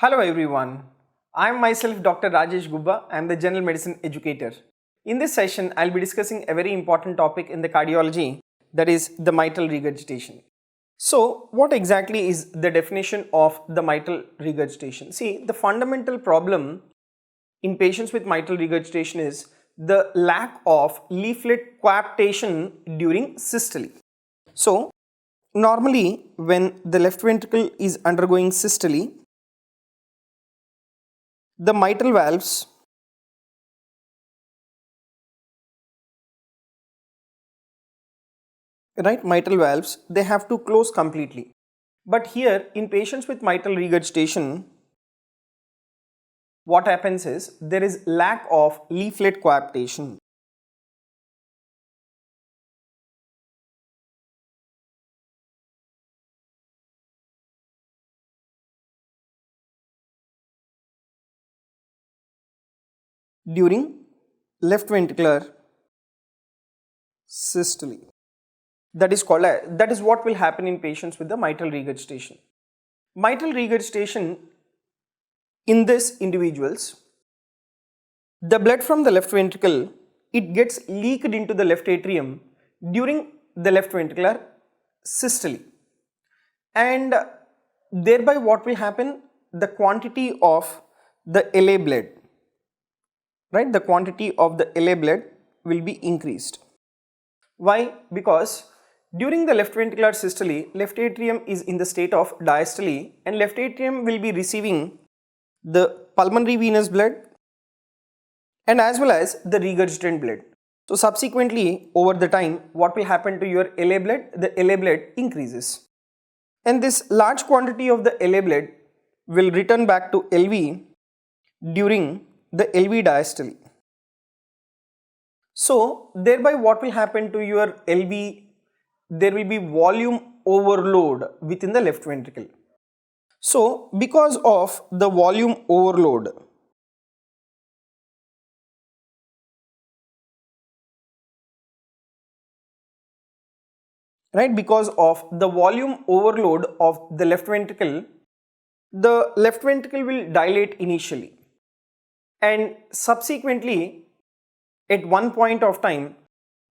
Hello everyone. I am myself Dr. Rajesh Gubba. I am the general medicine educator. In this session, I will be discussing a very important topic in the cardiology, that is the mitral regurgitation. So, what exactly is the definition of the mitral regurgitation? See, the fundamental problem in patients with mitral regurgitation is the lack of leaflet coaptation during systole. So, normally when the left ventricle is undergoing systole, the mitral valves they have to close completely. But here in patients with mitral regurgitation, what happens is there is lack of leaflet coaptation. During left ventricular systole. That is what will happen in patients with the mitral regurgitation. Mitral regurgitation in this individuals, the blood from the left ventricle, it gets leaked into the left atrium during the left ventricular systole, and thereby what will happen, the quantity of the LA blood, the quantity of the LA blood will be increased. Why? Because during the left ventricular systole, left atrium is in the state of diastole and left atrium will be receiving the pulmonary venous blood and as well as the regurgitant blood. So subsequently over the time, what will happen to your LA blood? The LA blood increases, and this large quantity of the LA blood will return back to LV during the LV diastole. So thereby what will happen to your LV? There will be volume overload within the left ventricle. So because of the volume overload, because of the volume overload of the left ventricle, the left ventricle will dilate initially and subsequently at one point of time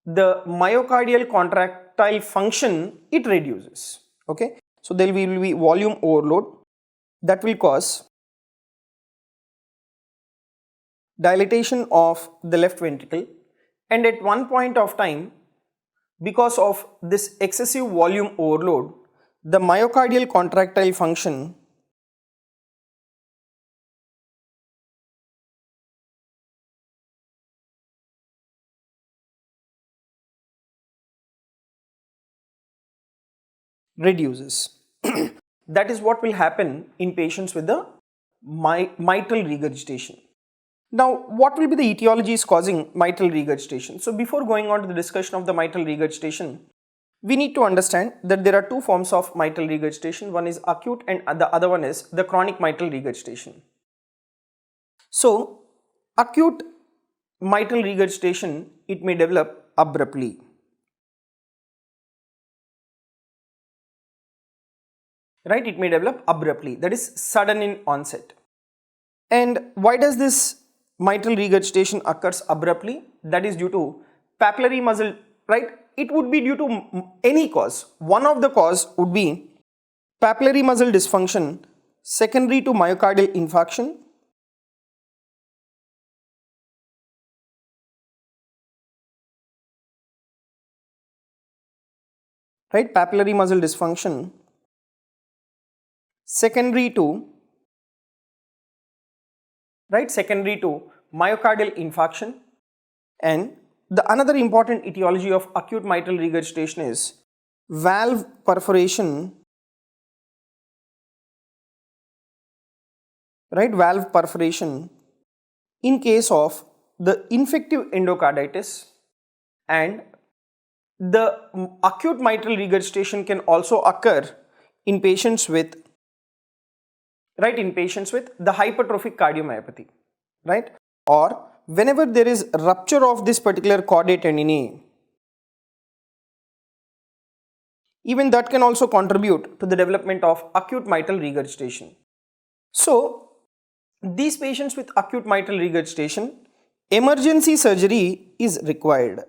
the myocardial contractile function, it reduces. Okay, so there will be volume overload that will cause dilatation of the left ventricle, and at one point of time, because of this excessive volume overload, the myocardial contractile function reduces. That is what will happen in patients with the mitral regurgitation. Now, what will be the etiologies causing mitral regurgitation? So, before going on to the discussion of the mitral regurgitation, we need to understand that there are two forms of mitral regurgitation. One is acute and the other one is the chronic mitral regurgitation. So, acute mitral regurgitation, it may develop abruptly. It may develop abruptly, that is sudden in onset. And why does this mitral regurgitation occurs abruptly? That is due to papillary muscle, it would be due to any cause. One of the cause would be papillary muscle dysfunction secondary to myocardial infarction, papillary muscle dysfunction secondary to myocardial infarction. And the another important etiology of acute mitral regurgitation is valve perforation, valve perforation in case of the infective endocarditis. And the acute mitral regurgitation can also occur in patients with the hypertrophic cardiomyopathy, or whenever there is rupture of this particular chordae tendineae, even that can also contribute to the development of acute mitral regurgitation. So these patients with acute mitral regurgitation, emergency surgery is required.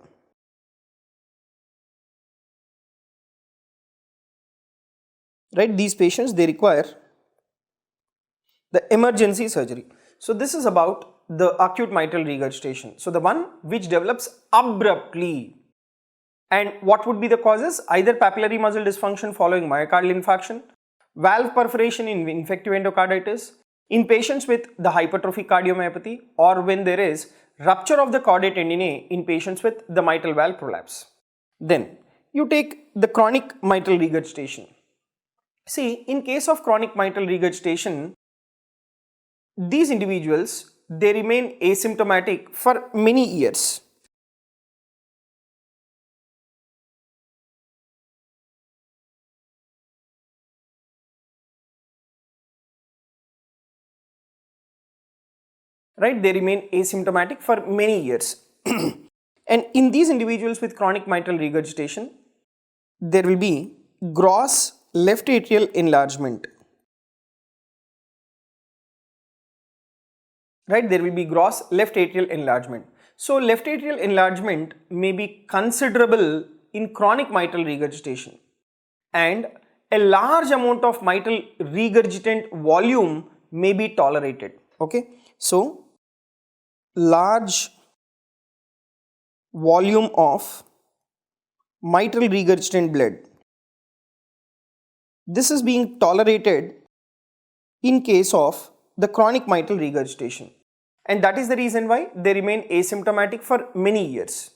Right, these patients, they require the emergency surgery. So this is about the acute mitral regurgitation. So the one which develops abruptly. And what would be the causes? Either papillary muscle dysfunction following myocardial infarction, valve perforation in infective endocarditis, in patients with the hypertrophic cardiomyopathy, or when there is rupture of the chordate tendinae in patients with the mitral valve prolapse. Then you take the chronic mitral regurgitation. See, in case of chronic mitral regurgitation, these individuals, they remain asymptomatic for many years. Right, they remain asymptomatic for many years. And in these individuals with chronic mitral regurgitation, there will be gross left atrial enlargement. Right, there will be gross left atrial enlargement. So left atrial enlargement may be considerable in chronic mitral regurgitation, and a large amount of mitral regurgitant volume may be tolerated. Okay, so large volume of mitral regurgitant blood, this is being tolerated in case of the chronic mitral regurgitation, and that is the reason why they remain asymptomatic for many years.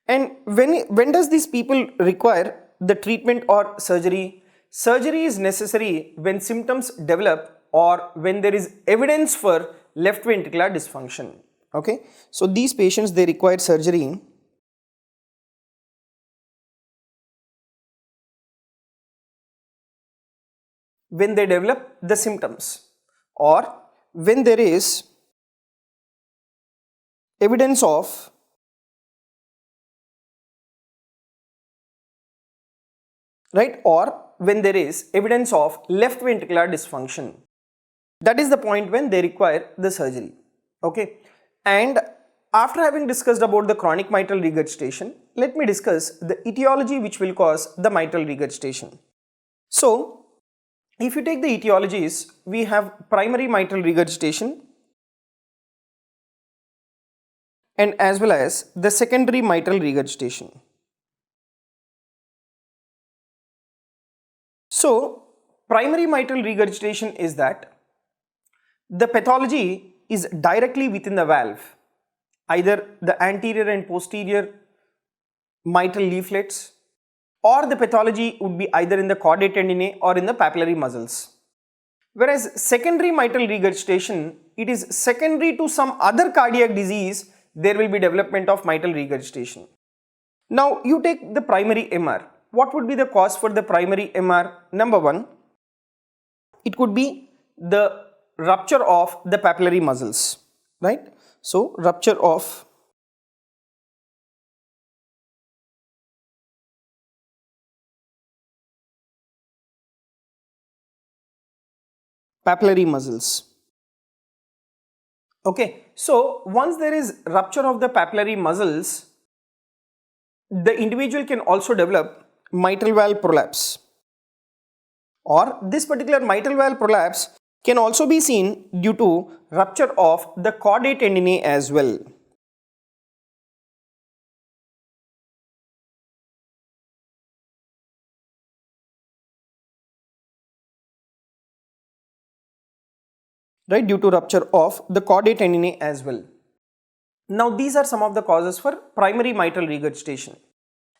And when does these people require the treatment or surgery? Surgery is necessary when symptoms develop or when there is evidence for left ventricular dysfunction. Okay, so these patients, they require surgery when they develop the symptoms or when there is evidence of or when there is evidence of left ventricular dysfunction. That is the point when they require the surgery. Okay, and after having discussed about the chronic mitral regurgitation, let me discuss the etiology which will cause the mitral regurgitation. So if you take the etiologies, we have primary mitral regurgitation and as well as the secondary mitral regurgitation. So primary mitral regurgitation is that the pathology is directly within the valve, either the anterior and posterior mitral leaflets, or the pathology would be either in the chordate tendinae or in the papillary muscles. Whereas secondary mitral regurgitation, it is secondary to some other cardiac disease, there will be development of mitral regurgitation. Now you take the primary MR. What would be the cause for the primary MR? Number one, it could be the rupture of the papillary muscles, right? So rupture of papillary muscles. Okay, so once there is rupture of the papillary muscles, the individual can also develop mitral valve prolapse, or this particular mitral valve prolapse can also be seen due to rupture of the chordate tendinae as well. Right, due to rupture of the chordate tendinae as well. Now these are some of the causes for primary mitral regurgitation,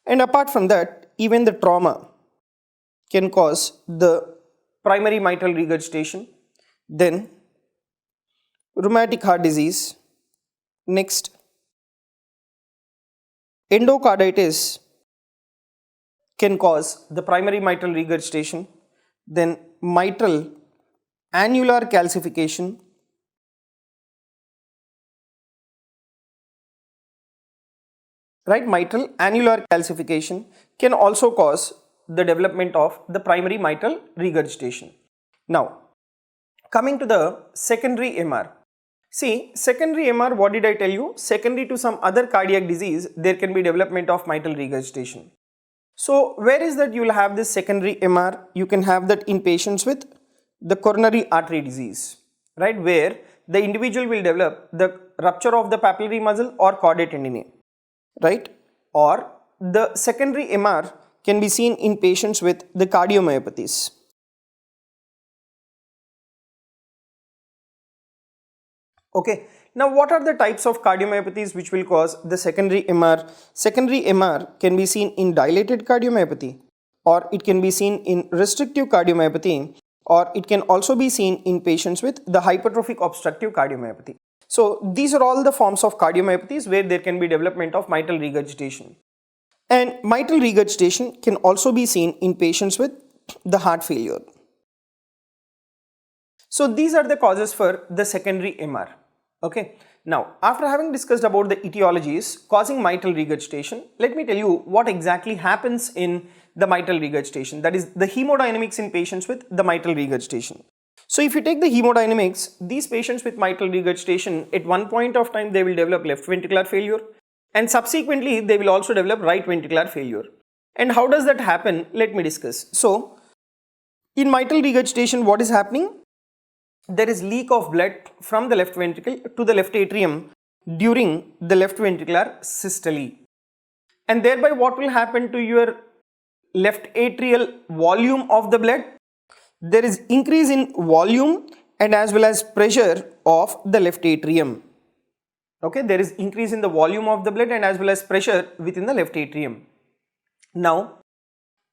and apart from that, even the trauma can cause the primary mitral regurgitation. Then rheumatic heart disease, next endocarditis can cause the primary mitral regurgitation, then mitral annular calcification, right? Mitral annular calcification can also cause the development of the primary mitral regurgitation. Now coming to the secondary MR. See, secondary MR, what did I tell you? Secondary to some other cardiac disease, there can be development of mitral regurgitation. So where is that you will have this secondary MR? You can have that in patients with the coronary artery disease, right? Where the individual will develop the rupture of the papillary muscle or chordae tendineae, right? Or the secondary MR can be seen in patients with the cardiomyopathies. Okay, now what are the types of cardiomyopathies which will cause the secondary MR? Secondary MR can be seen in dilated cardiomyopathy, or it can be seen in restrictive cardiomyopathy, or it can also be seen in patients with the hypertrophic obstructive cardiomyopathy. So these are all the forms of cardiomyopathies where there can be development of mitral regurgitation. And mitral regurgitation can also be seen in patients with the heart failure. So these are the causes for the secondary MR. Okay. Now, after having discussed about the etiologies causing mitral regurgitation, let me tell you what exactly happens in the mitral regurgitation, that is the hemodynamics in patients with the mitral regurgitation. So if you take the hemodynamics, these patients with mitral regurgitation, at one point of time they will develop left ventricular failure, and subsequently they will also develop right ventricular failure. And how does that happen? Let me discuss. So in mitral regurgitation, what is happening? There is leak of blood from the left ventricle to the left atrium during the left ventricular systole. And thereby what will happen to your left atrial volume of the blood? There is increase in volume and as well as pressure of the left atrium. Okay, there is increase in the volume of the blood and as well as pressure within the left atrium. Now,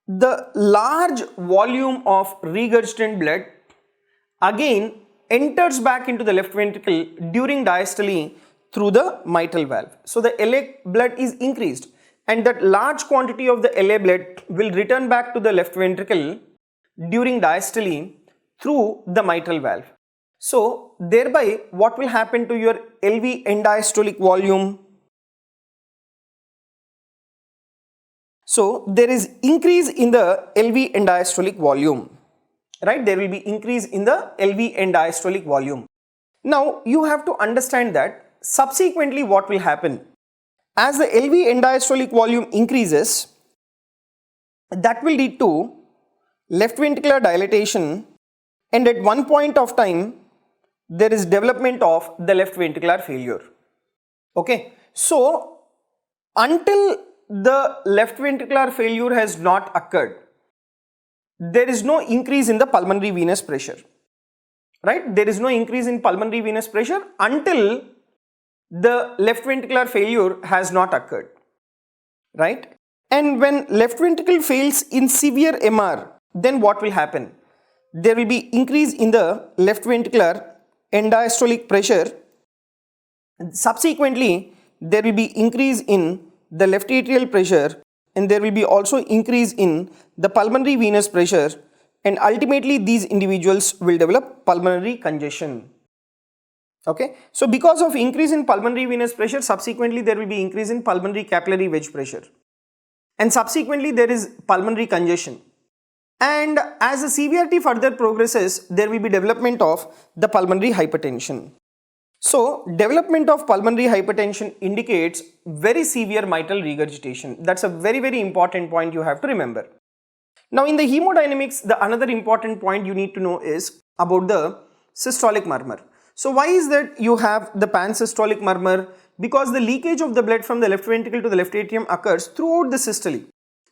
the large volume of regurgitant blood again enters back into the left ventricle during diastole through the mitral valve. So the LA blood is increased, and that large quantity of the LA blood will return back to the left ventricle during diastole through the mitral valve. So thereby what will happen to your LV end diastolic volume? So there is increase in the LV end diastolic volume. Right, there will be increase in the LV end diastolic volume. Now you have to understand that subsequently what will happen? As the LV end diastolic volume increases, that will lead to left ventricular dilatation, and at one point of time there is development of the left ventricular failure. Okay, so until the left ventricular failure has not occurred, there is no increase in the pulmonary venous pressure, right? There is no increase in pulmonary venous pressure until the left ventricular failure has not occurred, right? And when left ventricle fails in severe MR, then what will happen? There will be increase in the left ventricular end diastolic pressure. Subsequently, there will be increase in the left atrial pressure, and there will be also increase in the pulmonary venous pressure, and ultimately these individuals will develop pulmonary congestion. Okay, so because of increase in pulmonary venous pressure, subsequently there will be increase in pulmonary capillary wedge pressure, and subsequently there is pulmonary congestion. And as the severity further progresses, there will be development of the pulmonary hypertension. So development of pulmonary hypertension indicates very severe mitral regurgitation. That's a very important point you have to remember. Now in the hemodynamics, the another important point you need to know is about the systolic murmur. So why is that you have the pansystolic murmur? Because the leakage of the blood from the left ventricle to the left atrium occurs throughout the systole.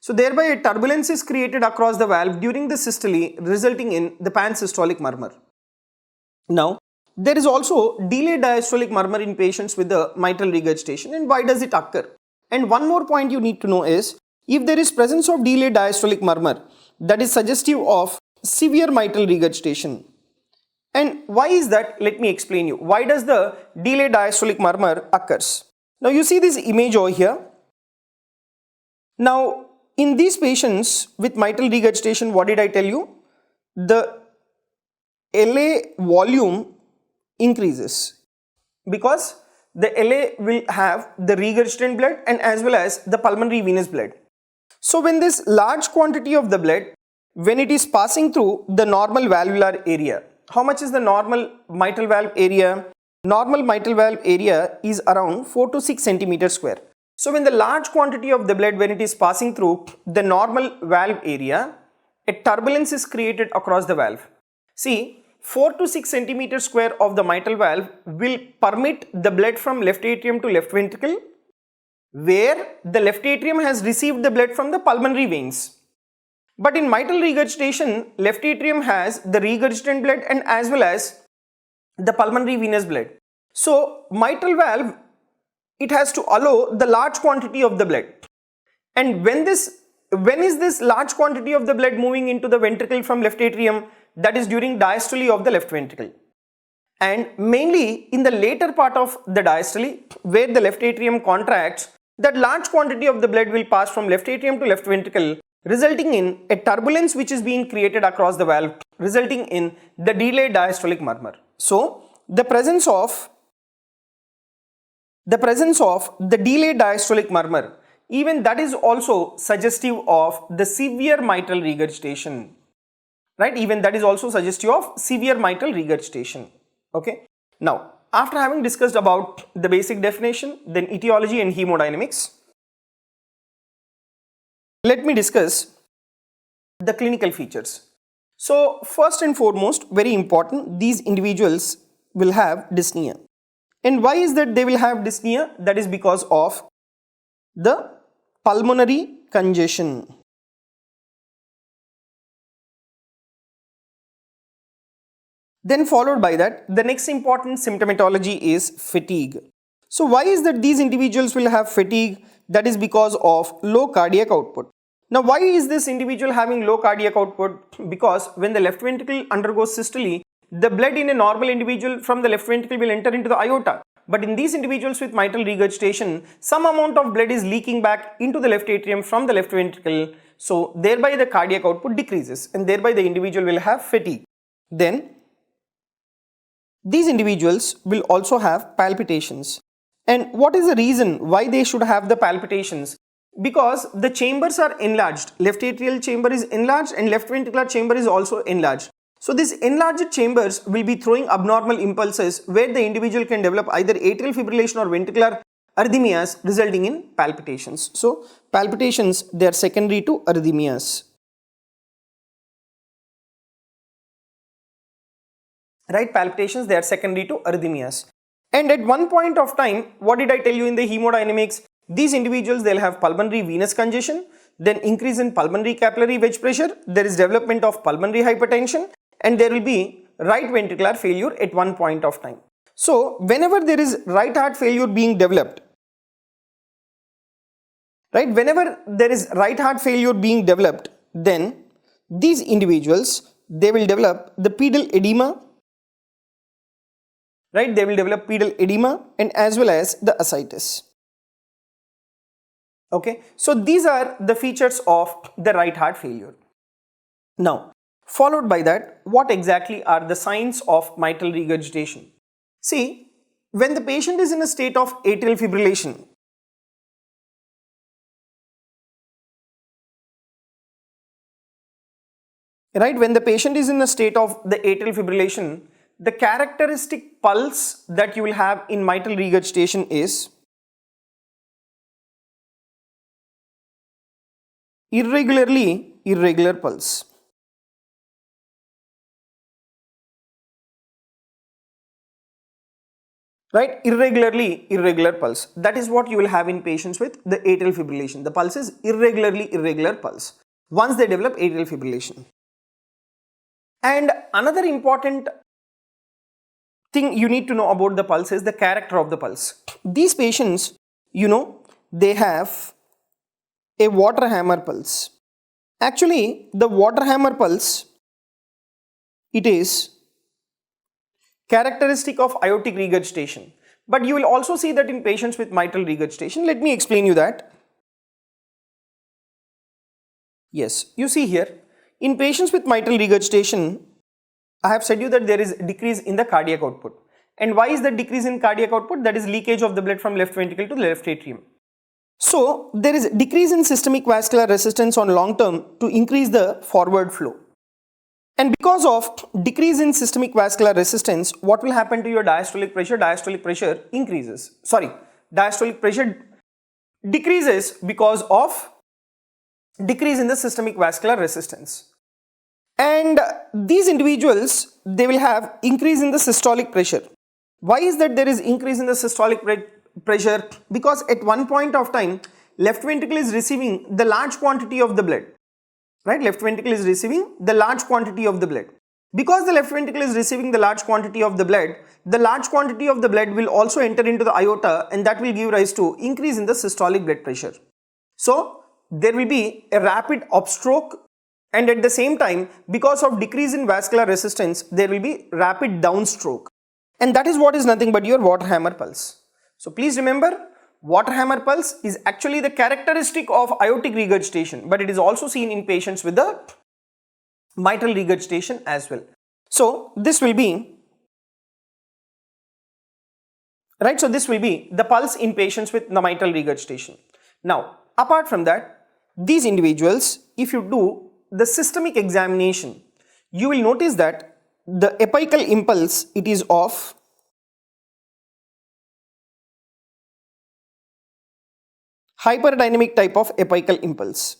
So thereby a turbulence is created across the valve during the systole, resulting in the pansystolic murmur. Now, there is also delayed diastolic murmur in patients with the mitral regurgitation, and why does it occur? And one more point you need to know is, if there is presence of delayed diastolic murmur, that is suggestive of severe mitral regurgitation. And why is that? Let me explain you. Why does the delayed diastolic murmur occurs? Now you see this image over here. Now in these patients with mitral regurgitation, what did I tell you? The LA volume increases because the LA will have the regurgitant blood and as well as the pulmonary venous blood. So when this large quantity of the blood, when it is passing through the normal valvular area, How much is the normal mitral valve area? Normal mitral valve area is around 4 to 6 centimeters square. So when the large quantity of the blood, when it is passing through the normal valve area, a turbulence is created across the valve. See, 4 to 6 centimeters square of the mitral valve will permit the blood from left atrium to left ventricle, where the left atrium has received the blood from the pulmonary veins. But in mitral regurgitation, left atrium has the regurgitant blood and as well as the pulmonary venous blood. So mitral valve, it has to allow the large quantity of the blood. And when is this large quantity of the blood moving into the ventricle from left atrium? That is during diastole of the left ventricle. And mainly in the later part of the diastole, where the left atrium contracts, that large quantity of the blood will pass from left atrium to left ventricle, resulting in a turbulence which is being created across the valve, resulting in the delayed diastolic murmur. So the presence of the delayed diastolic murmur, even that is also suggestive of the severe mitral regurgitation, right? Even that is also suggestive of severe mitral regurgitation. Okay. Now, after having discussed about the basic definition, then etiology and hemodynamics, let me discuss the clinical features. So first and foremost, very important, these individuals will have dyspnea. And why is that they will have dyspnea? That is because of the pulmonary congestion. Then followed by that, the next important symptomatology is fatigue. So why is that these individuals will have fatigue? That is because of low cardiac output. Now why is this individual having low cardiac output? Because when the left ventricle undergoes systole, the blood in a normal individual from the left ventricle will enter into the aorta. But in these individuals with mitral regurgitation, some amount of blood is leaking back into the left atrium from the left ventricle. So thereby the cardiac output decreases and thereby the individual will have fatigue. Then these individuals will also have palpitations. And what is the reason why they should have the palpitations? Because the chambers are enlarged. Left atrial chamber is enlarged and left ventricular chamber is also enlarged. So these enlarged chambers will be throwing abnormal impulses where the individual can develop either atrial fibrillation or ventricular arrhythmias, resulting in palpitations. So palpitations, they are secondary to arrhythmias. Right, palpitations, they are secondary to arrhythmias. And at one point of time, what did I tell you in the hemodynamics? These individuals, they'll have pulmonary venous congestion, then increase in pulmonary capillary wedge pressure, there is development of pulmonary hypertension, and there will be right ventricular failure at one point of time. So whenever there is right heart failure being developed, right, whenever there is right heart failure being developed, then these individuals, they will develop the pedal edema, right, they will develop pedal edema and as well as the ascites. Okay, so these are the features of the right heart failure. Now, followed by that, what exactly are the signs of mitral regurgitation? See, when the patient is in a state of atrial fibrillation, right, when the patient is in a state of the atrial fibrillation, the characteristic pulse that you will have in mitral regurgitation is irregular pulse. Right, irregular pulse. That is what you will have in patients with the atrial fibrillation. The pulse is irregular pulse once they develop atrial fibrillation. And another important thing you need to know about the pulse is the character of the pulse. These patients, they have a water hammer pulse. Actually, the water hammer pulse, it is characteristic of aortic regurgitation. But you will also see that in patients with mitral regurgitation. Let me explain you that. Yes, you see here, in patients with mitral regurgitation, I have said you that there is decrease in the cardiac output. And why is that decrease in cardiac output? That is leakage of the blood from left ventricle to the left atrium. So there is decrease in systemic vascular resistance on long term to increase the forward flow. And because of decrease in systemic vascular resistance, what will happen to your diastolic pressure? Diastolic pressure increases. Sorry, diastolic pressure decreases because of decrease in the systemic vascular resistance. And these individuals, they will have increase in the systolic pressure. Why is that there is increase in the systolic pressure? Because at one point of time, left ventricle is receiving the large quantity of the blood. Right? Left ventricle is receiving the large quantity of the blood. Because the left ventricle is receiving the large quantity of the blood will also enter into the aorta, and that will give rise to increase in the systolic blood pressure. So there will be a rapid upstroke, and at the same time, because of decrease in vascular resistance, there will be rapid downstroke. And that is what is nothing but your water hammer pulse. So please remember, water hammer pulse is actually the characteristic of aortic regurgitation, but it is also seen in patients with the mitral regurgitation as well. So this will be, right, so this will be the pulse in patients with the mitral regurgitation. Now, apart from that, these individuals, if you do the systemic examination, you will notice that the apical impulse, it is of hyperdynamic type of apical impulse.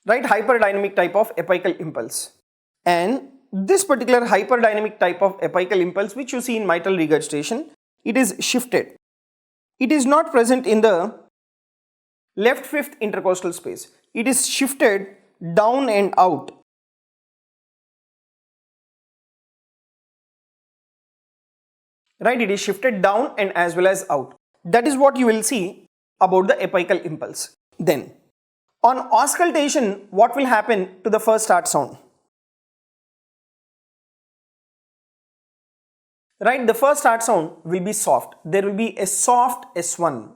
Right, hyperdynamic type of apical impulse. And this particular hyperdynamic type of apical impulse which you see in mitral regurgitation, it is shifted. It is not present in the left fifth intercostal space. It is shifted down and out. Right, it is shifted down and as well as out. That is what you will see about the apical impulse. Then, on auscultation, what will happen to the first heart sound? Right, the first heart sound will be soft. There will be a soft S1.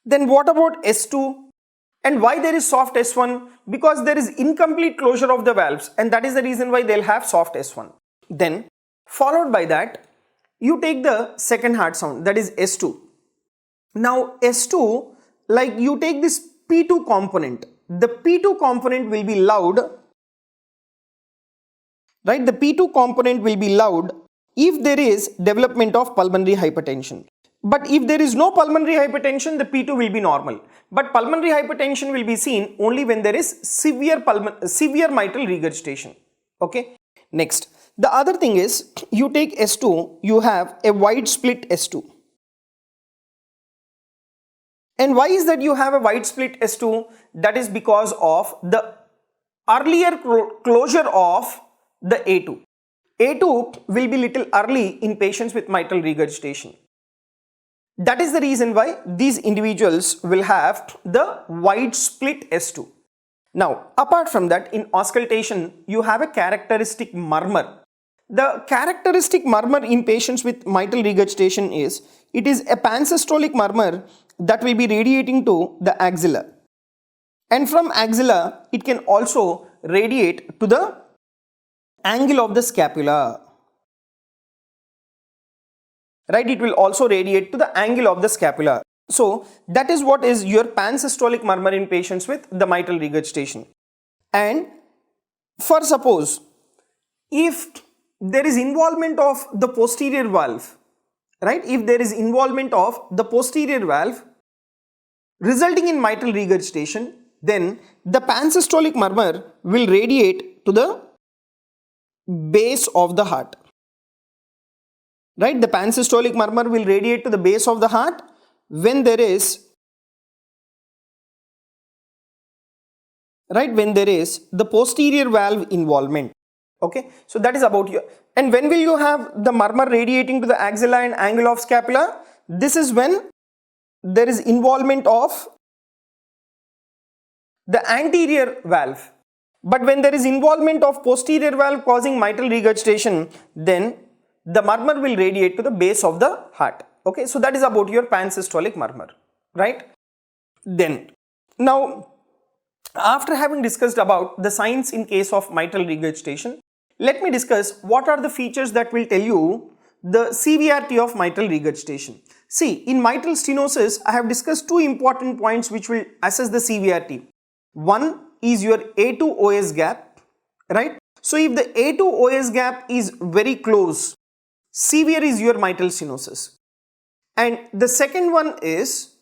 Then what about S2? And why there is soft S1? Because there is incomplete closure of the valves, and that is the reason why they'll have soft S1. Then, followed by that, you take the second heart sound, that is S2. Now S2, like you take this P2 component. The P2 component will be loud. Right, the P2 component will be loud if there is development of pulmonary hypertension. But if there is no pulmonary hypertension, the P2 will be normal. But pulmonary hypertension will be seen only when there is severe mitral regurgitation. Okay. Next, the other thing is, you take S2, you have a wide split S2. And why is that you have a wide split S2? That is because of the earlier closure of the A2. A2 will be little early in patients with mitral regurgitation. That is the reason why these individuals will have the wide split S2. Now, apart from that, in auscultation, you have a characteristic murmur. The characteristic murmur in patients with mitral regurgitation is, it is a pansystolic murmur that will be radiating to the axilla. And from axilla, it can also radiate to the angle of the scapula. Right, it will also radiate to the angle of the scapula. So that is what is your pansystolic murmur in patients with the mitral regurgitation. And for suppose, if there is involvement of the posterior valve, right, if there is involvement of the posterior valve resulting in mitral regurgitation, then the pansystolic murmur will radiate to the base of the heart. Right, the pansystolic murmur will radiate to the base of the heart when there is, right, when there is the posterior valve involvement. Okay, so that is about you. And when will you have the murmur radiating to the axilla and angle of scapula? This is when there is involvement of the anterior valve. But when there is involvement of posterior valve causing mitral regurgitation, then the murmur will radiate to the base of the heart. Okay, so that is about your pansystolic murmur, right? Then, now, after having discussed about the signs in case of mitral regurgitation, let me discuss what are the features that will tell you the severity of mitral regurgitation. See, in mitral stenosis, I have discussed two important points which will assess the severity. One is your A2OS gap, right? So if the A2OS gap is very close, severe is your mitral stenosis. And the second one is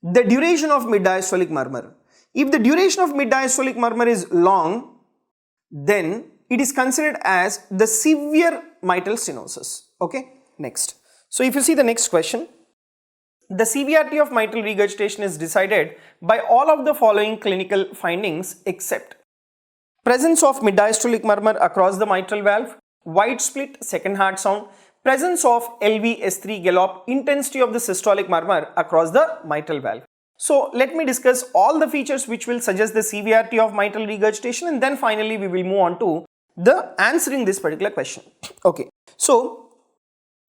the duration of mid-diastolic murmur. If the duration of mid-diastolic murmur is long, then it is considered as the severe mitral stenosis. Okay, next. So if you see the next question, the severity of mitral regurgitation is decided by all of the following clinical findings except presence of mid-diastolic murmur across the mitral valve, wide split, second heart sound, presence of LV-S3 gallop, intensity of the systolic murmur across the mitral valve. So let me discuss all the features which will suggest the severity of mitral regurgitation, and then finally we will move on to the answering this particular question. Okay, so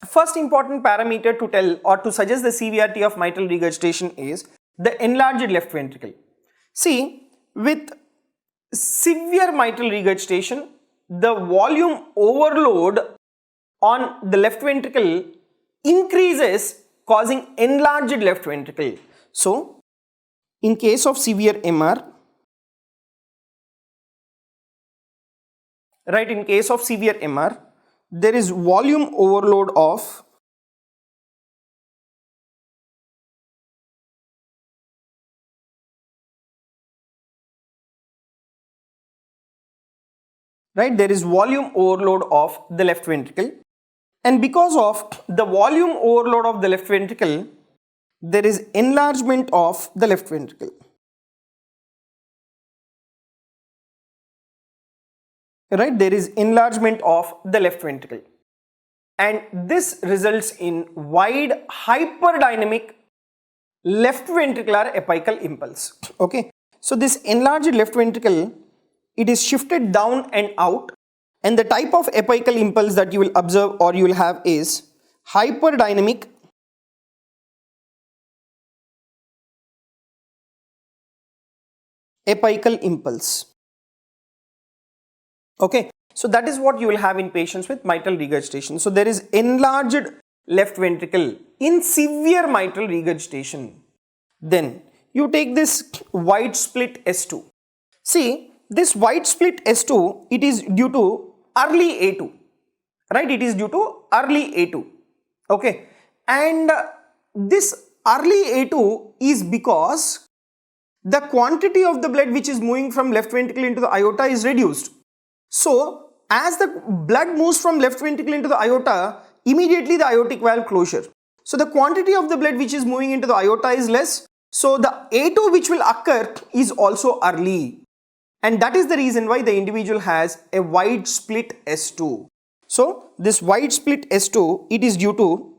first important parameter to tell or to suggest the severity of mitral regurgitation is the enlarged left ventricle. See, with severe mitral regurgitation, the volume overload on the left ventricle increases, causing enlarged left ventricle. So, in case of severe MR, right, in case of severe MR, there is volume overload of there is volume overload of the left ventricle, and because of the volume overload of the left ventricle, there is enlargement of the left ventricle. Right, there is enlargement of the left ventricle, and this results in wide hyperdynamic left ventricular apical impulse. Okay, so this enlarged left ventricle, it is shifted down and out, and the type of apical impulse that you will observe or you will have is hyperdynamic apical impulse. Okay, so that is what you will have in patients with mitral regurgitation. So there is enlarged left ventricle in severe mitral regurgitation. Then you take this wide split S2. See, this wide split S2, it is due to early A2, right? It is due to early A2. Okay, and this early A2 is because the quantity of the blood which is moving from left ventricle into the aorta is reduced. So, as the blood moves from left ventricle into the aorta, immediately the aortic valve closure. So, the quantity of the blood which is moving into the aorta is less. So, the A2 which will occur is also early. And that is the reason why the individual has a wide split S2. So, this wide split S2, it is due to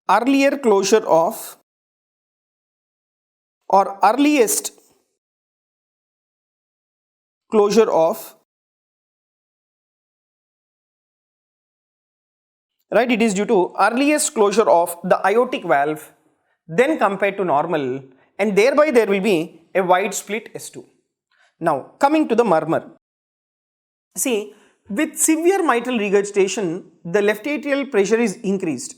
earlier closure of or earliest closure of, right, it is due to earliest closure of the aortic valve then compared to normal, and thereby there will be a wide split S2. Now coming to the murmur. See, with severe mitral regurgitation, the left atrial pressure is increased.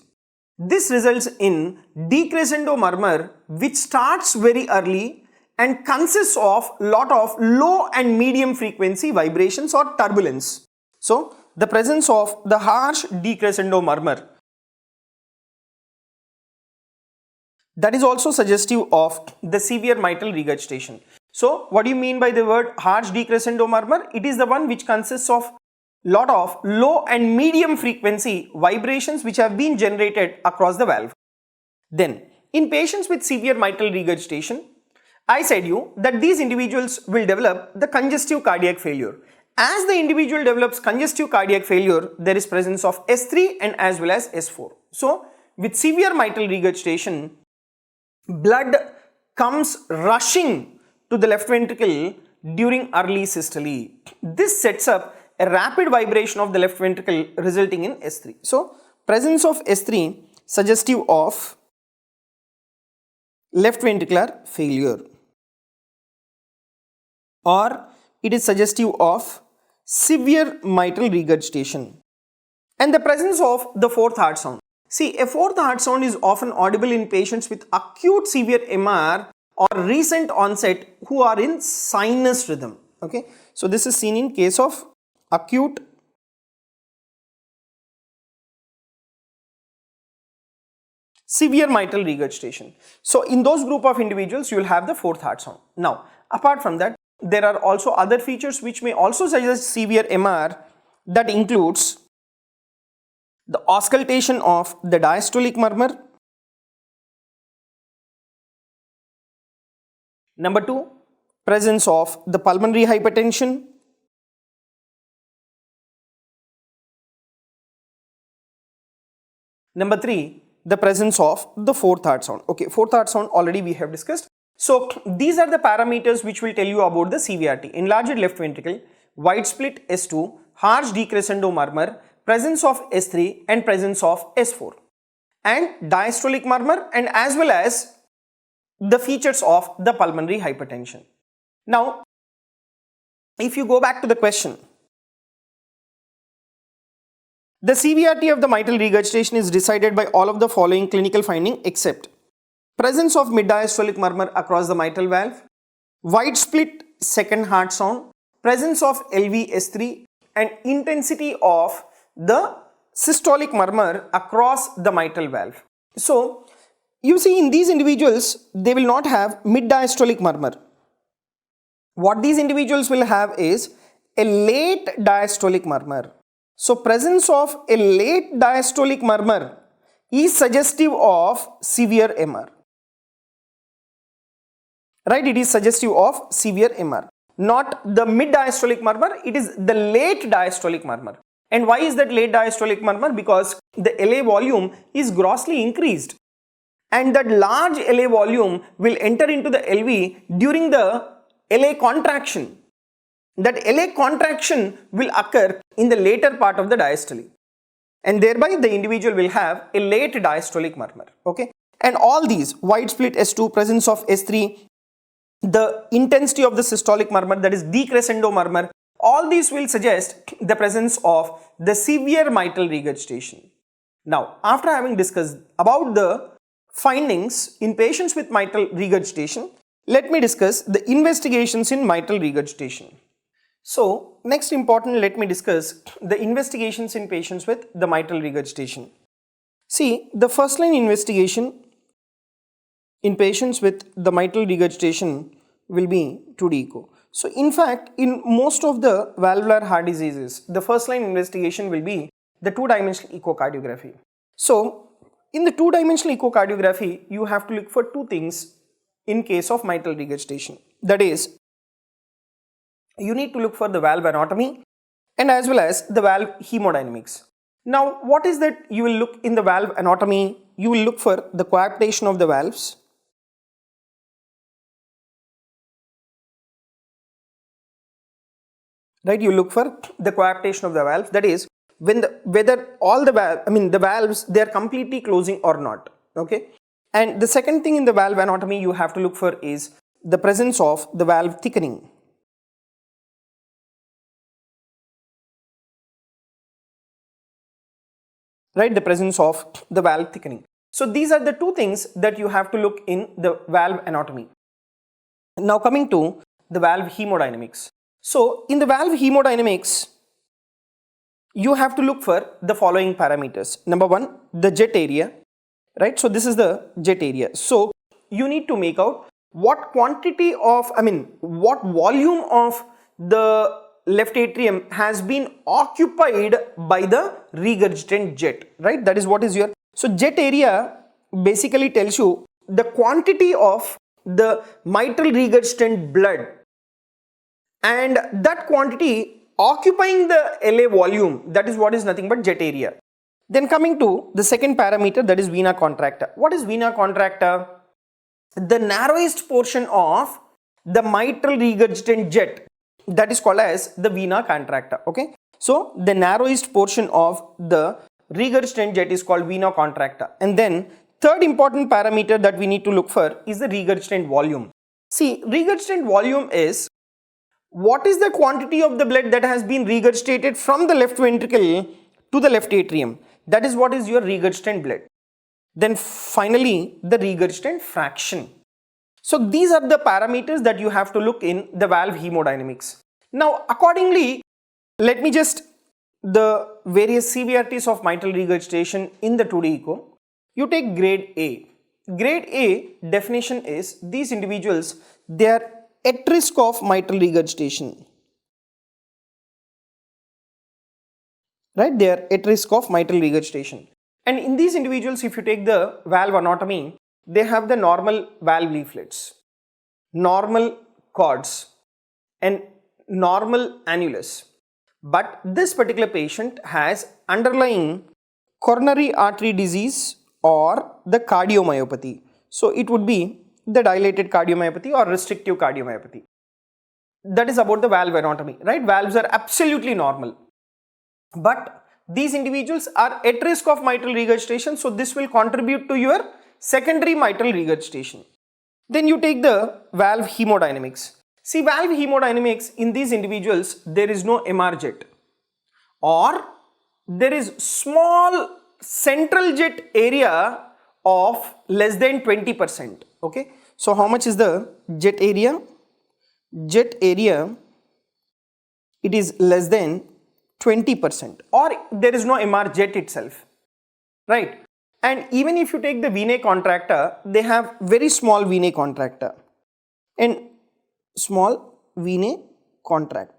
This results in decrescendo murmur which starts very early and consists of lot of low and medium frequency vibrations or turbulence. So, the presence of the harsh decrescendo murmur, that is also suggestive of the severe mitral regurgitation. So, what do you mean by the word harsh decrescendo murmur? It is the one which consists of lot of low and medium frequency vibrations which have been generated across the valve. Then, in patients with severe mitral regurgitation, I said you that these individuals will develop the congestive cardiac failure. As the individual develops congestive cardiac failure, there is presence of S3 and as well as S4. So, with severe mitral regurgitation, blood comes rushing to the left ventricle during early systole. This sets up a rapid vibration of the left ventricle resulting in S3. So, presence of S3 suggestive of left ventricular failure, or it is suggestive of severe mitral regurgitation, and the presence of the fourth heart sound. See, a fourth heart sound is often audible in patients with acute severe MR or recent onset who are in sinus rhythm. Okay, so this is seen in case of acute severe mitral regurgitation. So in those group of individuals, you will have the fourth heart sound. Now, apart from that, there are also other features which may also suggest severe MR, that includes the auscultation of the diastolic murmur. Number 2, presence of the pulmonary hypertension. Number 3, the presence of the fourth heart sound. Okay, fourth heart sound already we have discussed. So these are the parameters which will tell you about the CVRT. Enlarged left ventricle, wide split S2, harsh decrescendo murmur, presence of S3 and presence of S4, and diastolic murmur, and as well as the features of the pulmonary hypertension. Now, if you go back to the question, the CVRT of the mitral regurgitation is decided by all of the following clinical findings except presence of mid-diastolic murmur across the mitral valve, wide split second heart sound, presence of LV-S3 and intensity of the systolic murmur across the mitral valve. So, you see in these individuals, they will not have mid-diastolic murmur. What these individuals will have is a late diastolic murmur. So, presence of a late diastolic murmur is suggestive of severe MR. Right, it is suggestive of severe MR. Not the mid diastolic murmur, it is the late diastolic murmur. And why is that late diastolic murmur? Because the LA volume is grossly increased, and that large LA volume will enter into the LV during the LA contraction. That LA contraction will occur in the later part of the diastole, and thereby the individual will have a late diastolic murmur. Okay, and all these wide split S2, presence of S3, the intensity of the systolic murmur, that is decrescendo murmur, all these will suggest the presence of the severe mitral regurgitation. Now, after having discussed about the findings in patients with mitral regurgitation, let me discuss the investigations in mitral regurgitation. So, next important, let me discuss the investigations in patients with the mitral regurgitation. See, the first line investigation in patients with the mitral regurgitation will be 2D echo. So, in fact, in most of the valvular heart diseases, the first line investigation will be the two-dimensional echocardiography. So, in the two-dimensional echocardiography, you have to look for two things in case of mitral regurgitation. That is, you need to look for the valve anatomy and as well as the valve hemodynamics. Now, what is that you will look in the valve anatomy? You will look for the coaptation of the valves, right? You look for the coaptation of the valve, that is when whether all the the valves, they are completely closing or not. Okay, and the second thing in the valve anatomy you have to look for is the presence of the valve thickening. Right, the presence of the valve thickening. So these are the two things that you have to look in the valve anatomy. Now coming to the valve hemodynamics. So in the valve hemodynamics, you have to look for the following parameters. Number one, the jet area, right? So this is the jet area. So you need to make out what quantity of, what volume of the left atrium has been occupied by the regurgitant jet, right? That is what is your, so jet area basically tells you the quantity of the mitral regurgitant blood, and that quantity occupying the LA volume, that is what is nothing but jet area. Then coming to the second parameter, that is vena contracta. What is vena contracta? The narrowest portion of the mitral regurgitant jet, that is called as the vena contracta. Okay, so the narrowest portion of the regurgitant jet is called vena contracta. And then third important parameter that we need to look for is the regurgitant volume. See, regurgitant volume is what is the quantity of the blood that has been regurgitated from the left ventricle to the left atrium? That is what is your regurgitant blood. Then finally, the regurgitant fraction. So these are the parameters that you have to look in the valve hemodynamics. Now accordingly, let me just the various severities of mitral regurgitation in the 2D echo. You take grade A. Grade A definition is these individuals, they are at risk of mitral regurgitation. Right? They are at risk of mitral regurgitation. And in these individuals, if you take the valve anatomy, they have the normal valve leaflets, normal cords, and normal annulus. But this particular patient has underlying coronary artery disease or the cardiomyopathy. So it would be the dilated cardiomyopathy or restrictive cardiomyopathy. That is about the valve anatomy, right? Valves are absolutely normal. But these individuals are at risk of mitral regurgitation, so this will contribute to your secondary mitral regurgitation. Then you take the valve hemodynamics. See, valve hemodynamics in these individuals, there is no MR jet, or there is small central jet area of less than 20%. Okay, so how much is the jet area? Jet area, it is less than 20%, or there is no MR jet itself, right? And even if you take the venae contracta, they have very small venae contracta and small venae contract.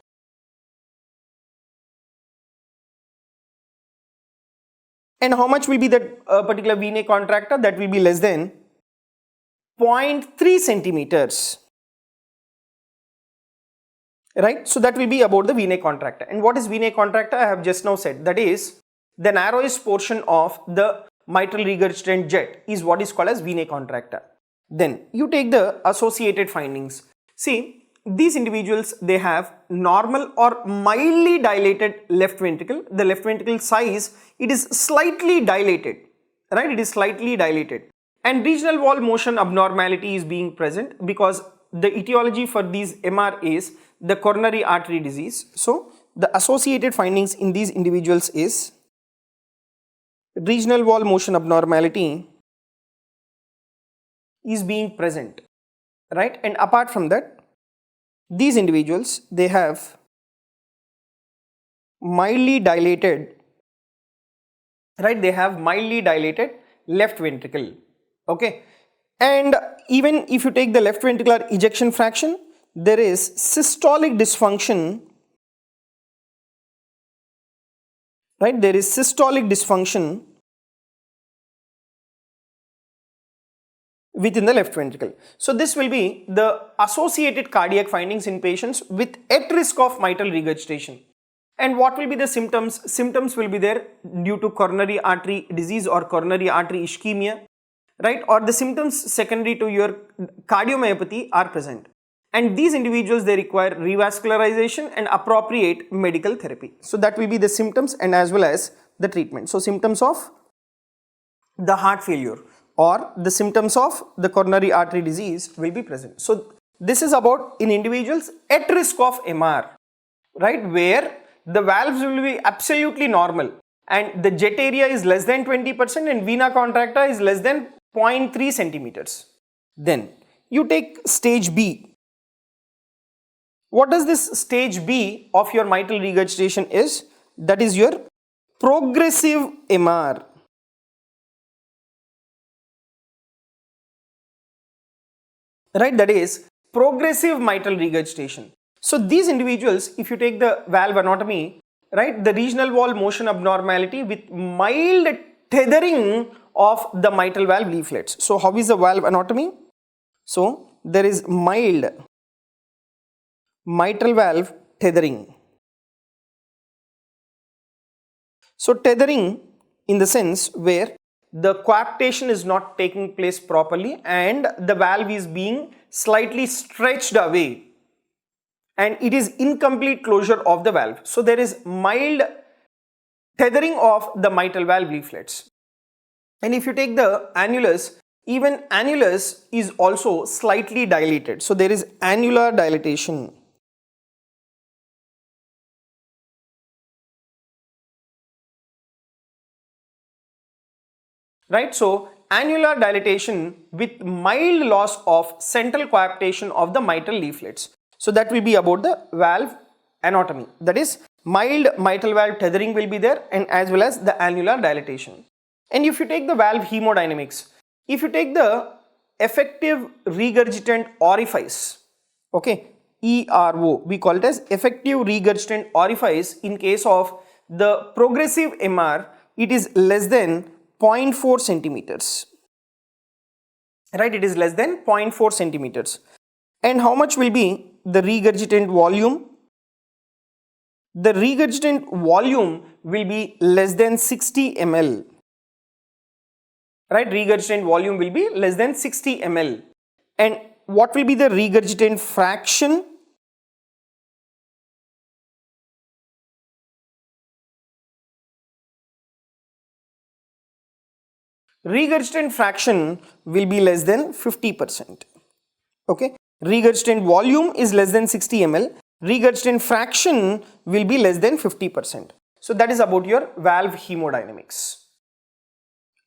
And how much will be that particular venae contracta? That will be less than 0.3 centimeters. Right? So that will be about the venae contracta. And what is venae contracta? I have just now said, that is the narrowest portion of the mitral regurgitant jet is what is called as venae contracta. Then you take the associated findings. See, these individuals, they have normal or mildly dilated left ventricle. The left ventricle size, it is slightly dilated, right? It is slightly dilated. And regional wall motion abnormality is being present because the etiology for these MR is the coronary artery disease. So the associated findings in these individuals is regional wall motion abnormality is being present, right? And apart from that, these individuals, they have mildly dilated, right? They have mildly dilated left ventricle. Okay, and even if you take the left ventricular ejection fraction, there is systolic dysfunction, right? There is systolic dysfunction within the left ventricle. So this will be the associated cardiac findings in patients with at risk of mitral regurgitation. And what will be the symptoms? Symptoms will be there due to coronary artery disease or coronary artery ischemia, right? Or the symptoms secondary to your cardiomyopathy are present. And these individuals, they require revascularization and appropriate medical therapy. So that will be the symptoms and as well as the treatment. So symptoms of the heart failure or the symptoms of the coronary artery disease will be present. So this is about in individuals at risk of MR, right? Where the valves will be absolutely normal and the jet area is less than 20% and vena contracta is less than 0.3 centimeters. Then you take stage B. What does this stage B of your mitral regurgitation is? That is your progressive MR. Right, that is progressive mitral regurgitation. So these individuals, if you take the valve anatomy, right, the regional wall motion abnormality with mild tethering of the mitral valve leaflets. So how is the valve anatomy? So there is mild mitral valve tethering. So tethering in the sense where the coaptation is not taking place properly and the valve is being slightly stretched away and it is incomplete closure of the valve. So there is mild tethering of the mitral valve leaflets. And if you take the annulus, even annulus is also slightly dilated. So there is annular dilatation. right? So annular dilatation with mild loss of central coaptation of the mitral leaflets. So that will be about the valve anatomy, that is mild mitral valve tethering will be there, and as well as the annular dilatation. And if you take the valve hemodynamics, if you take the effective regurgitant orifice, okay, ERO, we call it as effective regurgitant orifice. In case of the progressive MR, it is less than 0.4 centimeters, right? It is less than 0.4 centimeters. And how much will be the regurgitant volume? The regurgitant volume will be less than 60 ml, right? Regurgitant volume will be less than 60 ml. And what will be the regurgitant fraction? Regurgitant fraction will be less than 50%. Okay, regurgitant volume is less than 60 ml. Regurgitant fraction will be less than 50%. So that is about your valve hemodynamics,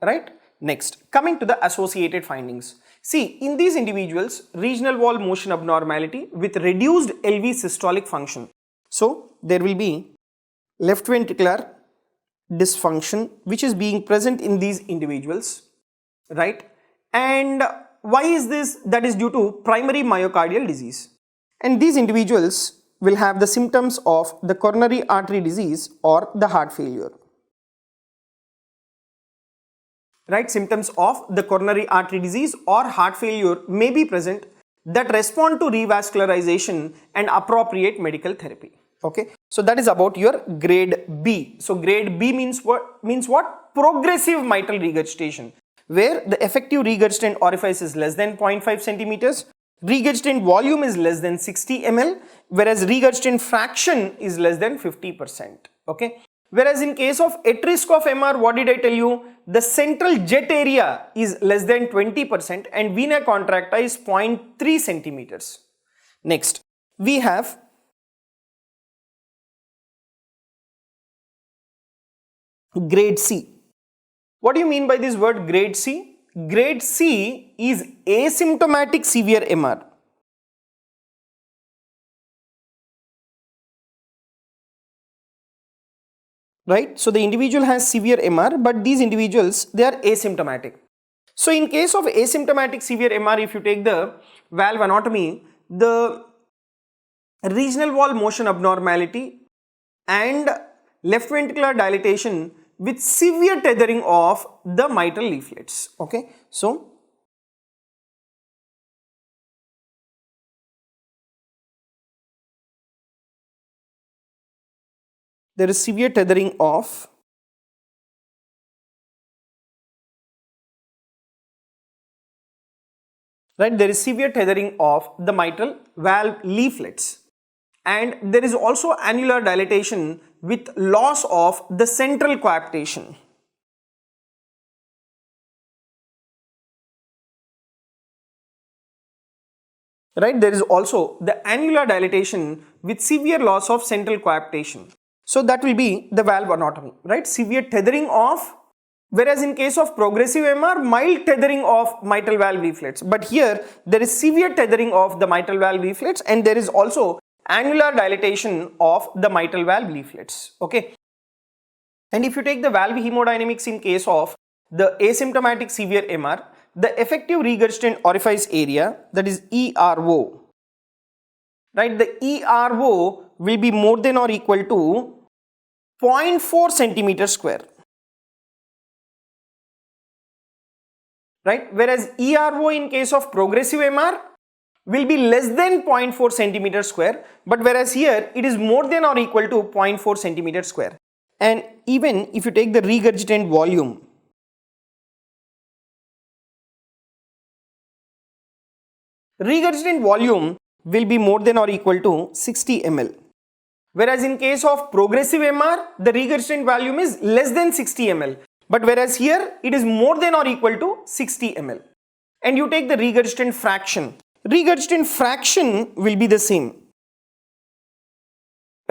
right? Next, coming to the associated findings. See, in these individuals, regional wall motion abnormality with reduced LV systolic function. So there will be left ventricular dysfunction which is being present in these individuals, right? And why is this? That is due to primary myocardial disease. And these individuals will have the symptoms of the coronary artery disease or the heart failure, right? Symptoms of the coronary artery disease or heart failure may be present that respond to revascularization and appropriate medical therapy. Okay, so that is about your grade B. So grade B means what? Means what? Progressive mitral regurgitation, where the effective regurgitant orifice is less than 0.5 centimeters, regurgitant volume is less than 60 ml, whereas regurgitant fraction is less than 50%. Okay, whereas in case of at risk of MR, what did I tell you? The central jet area is less than 20% and vena contracta is 0.3 centimeters. Next, we have grade C. What do you mean by this word grade C? Grade C is asymptomatic severe MR. Right? So the individual has severe MR, but these individuals, they are asymptomatic. So in case of asymptomatic severe MR, if you take the valve anatomy, the regional wall motion abnormality and left ventricular dilatation with severe tethering of the mitral leaflets. Okay, so there is severe tethering of there is severe tethering of the mitral valve leaflets, and there is also annular dilatation with loss of the central coaptation. Right, there is also the annular dilatation with severe loss of central coaptation. So that will be the valve anatomy, right? Severe tethering of, whereas in case of progressive MR, mild tethering of mitral valve leaflets. But here there is severe tethering of the mitral valve leaflets, and there is also annular dilatation of the mitral valve leaflets. Okay. And if you take the valve hemodynamics in case of the asymptomatic severe MR, the effective regurgitant orifice area, that is ERO, right? The ERO will be more than or equal to 0.4 centimeter square, right? Whereas ERO in case of progressive MR will be less than 0.4 centimeter square, but whereas here it is more than or equal to 0.4 centimeter square. And even if you take the regurgitant volume, regurgitant volume will be more than or equal to 60 ml. Whereas in case of progressive MR, the regurgitant volume is less than 60 ml. But whereas here it is more than or equal to 60 ml. And you take the regurgitant fraction. Regurgitant fraction will be the same.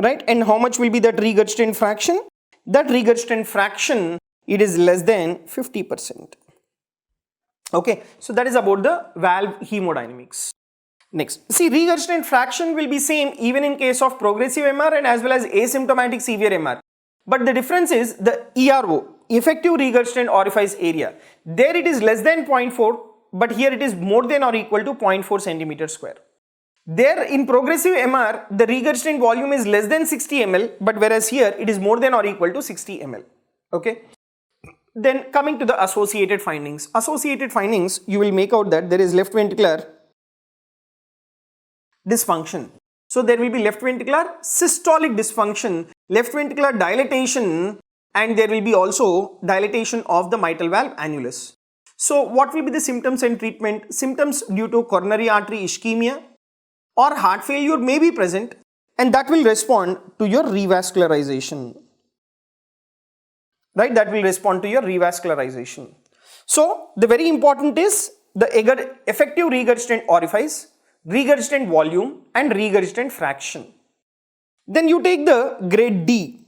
Right? And how much will be that regurgitant fraction? That regurgitant fraction it is less than 50%. Okay, so that is about the valve hemodynamics. Next, see, regurgitant fraction will be same even in case of progressive MR and as well as asymptomatic severe MR. But the difference is the ERO, effective regurgitant orifice area. There it is less than 0.4, but here it is more than or equal to 0.4 centimeter square. There in progressive MR, the regurgitant volume is less than 60 ml, but whereas here it is more than or equal to 60 ml. Okay. Then coming to the associated findings. Associated findings, you will make out that there is left ventricular dysfunction. So there will be left ventricular systolic dysfunction, left ventricular dilatation, and there will be also dilatation of the mitral valve annulus. So what will be the symptoms and treatment? Symptoms due to coronary artery ischemia or heart failure may be present, and that will respond to your revascularization. Right, that will respond to your revascularization. So the very important is the effective regurgitant orifice, regurgitant volume and regurgitant fraction. Then you take the grade D.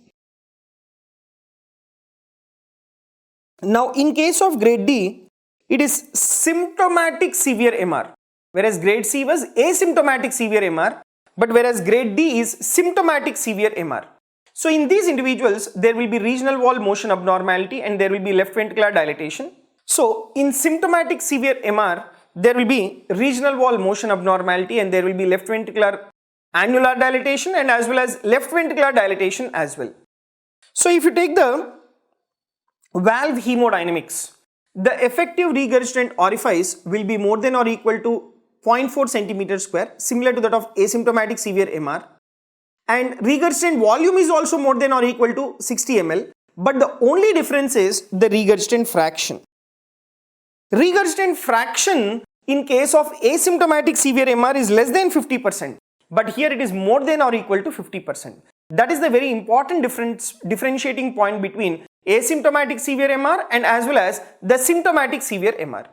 Now in case of grade D, it is symptomatic severe MR, whereas grade C was asymptomatic severe MR, but whereas grade D is symptomatic severe MR. So in these individuals, there will be regional wall motion abnormality and there will be left ventricular dilatation. So in symptomatic severe MR, there will be regional wall motion abnormality and there will be left ventricular annular dilatation and as well as left ventricular dilatation as well. So if you take the valve hemodynamics, the effective regurgitant orifice will be more than or equal to 0.4 centimeter square, similar to that of asymptomatic severe MR. And regurgitant volume is also more than or equal to 60 ml, but the only difference is the regurgitant fraction. Regurgitant fraction in case of asymptomatic severe MR is less than 50%, but here it is more than or equal to 50%. That is the very important differentiating point between asymptomatic severe MR and as well as the symptomatic severe MR.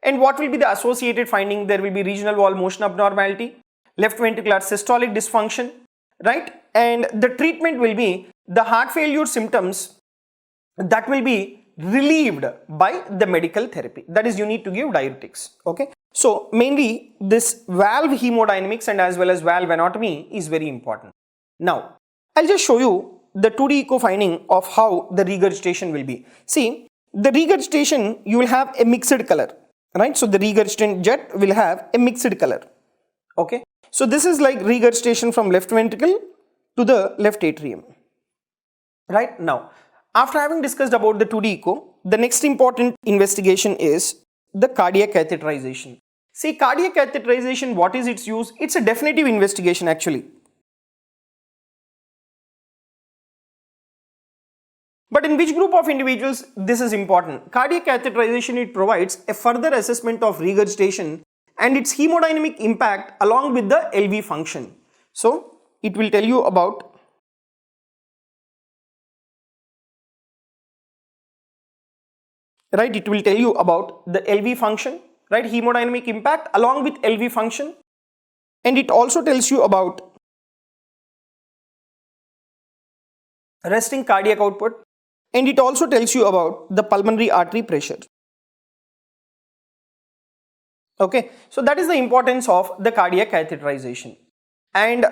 And what will be the associated finding? There will be regional wall motion abnormality, left ventricular systolic dysfunction, right? And the treatment will be the heart failure symptoms that will be relieved by the medical therapy. That is, you need to give diuretics. Okay. So mainly this valve hemodynamics and as well as valve anatomy is very important. Now I'll just show you the 2D echo finding of how the regurgitation will be. See, the regurgitation, you will have a mixed color, right? So the regurgitant jet will have a mixed color. Okay. So this is like regurgitation from left ventricle to the left atrium. Right now, after having discussed about the 2D echo, the next important investigation is the cardiac catheterization. See, cardiac catheterization, what is its use? It's a definitive investigation actually. But in which group of individuals this is important? Cardiac catheterization, it provides a further assessment of regurgitation and its hemodynamic impact along with the LV function. So it will tell you about it will tell you about the LV function, right? Hemodynamic impact along with LV function, and it also tells you about resting cardiac output, and it also tells you about the pulmonary artery pressure. Okay, so that is the importance of the cardiac catheterization. And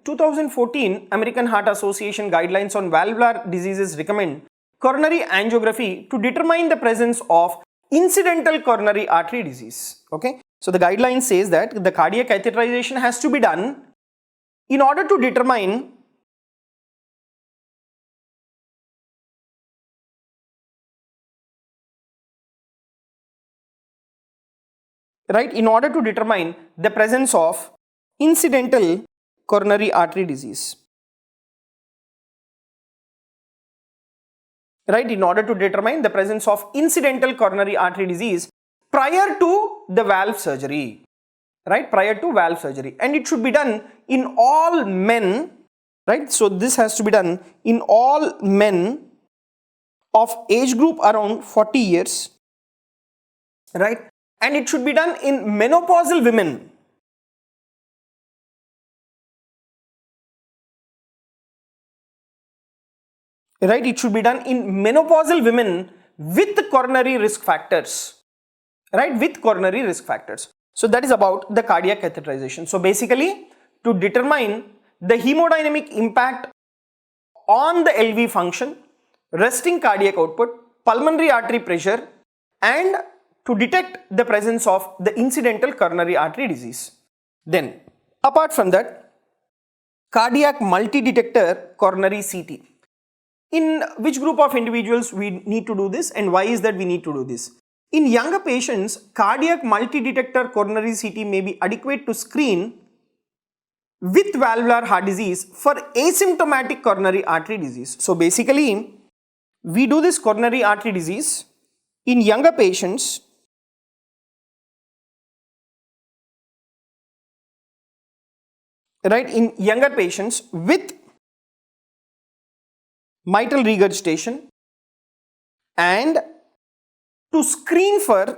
2014 American Heart Association guidelines on valvular diseases recommend coronary angiography to determine the presence of incidental coronary artery disease. Okay, so the guideline says that the cardiac catheterization has to be done in order to determine the presence of incidental coronary artery disease. Right, in order to determine the presence of incidental coronary artery disease prior to the valve surgery, right, prior to valve surgery, and it should be done in all men, right? So this has to be done in all men of age group around 40 years, right, and it should be done in menopausal women. right? It should be done in menopausal women with coronary risk factors, right? With coronary risk factors. So that is about the cardiac catheterization. So basically, to determine the hemodynamic impact on the LV function, resting cardiac output, pulmonary artery pressure, and to detect the presence of the incidental coronary artery disease. Then, apart from that, cardiac multi-detector coronary CT. In which group of individuals we need to do this, and why is that we need to do this? In younger patients, cardiac multi-detector coronary CT may be adequate to screen with valvular heart disease for asymptomatic coronary artery disease. So basically, we do this coronary artery disease in younger patients, right? In younger patients with mitral regurgitation, and to screen for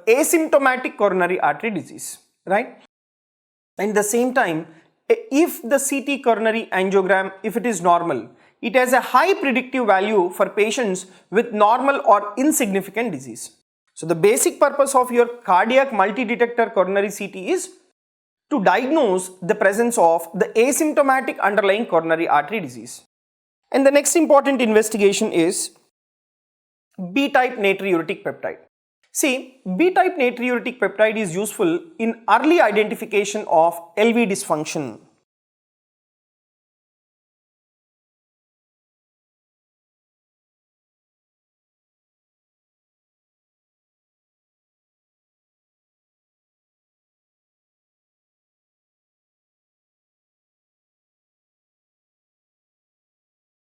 asymptomatic coronary artery disease, right? And at the same time, if the CT coronary angiogram, if it is normal, it has a high predictive value for patients with normal or insignificant disease. So the basic purpose of your cardiac multi-detector coronary CT is to diagnose the presence of the asymptomatic underlying coronary artery disease. And the next important investigation is B-type natriuretic peptide. See, B-type natriuretic peptide is useful in early identification of LV dysfunction.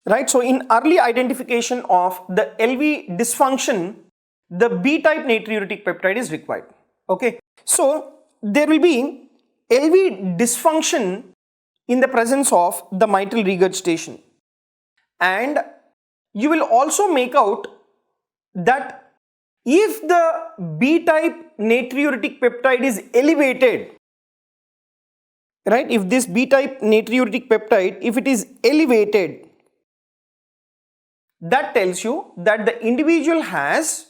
Right, so in early identification of the LV dysfunction, the B-type natriuretic peptide is required. Okay, so there will be LV dysfunction in the presence of the mitral regurgitation, and you will also make out that if the B-type natriuretic peptide is elevated, right, if this B-type natriuretic peptide, if it is elevated, that tells you that the individual has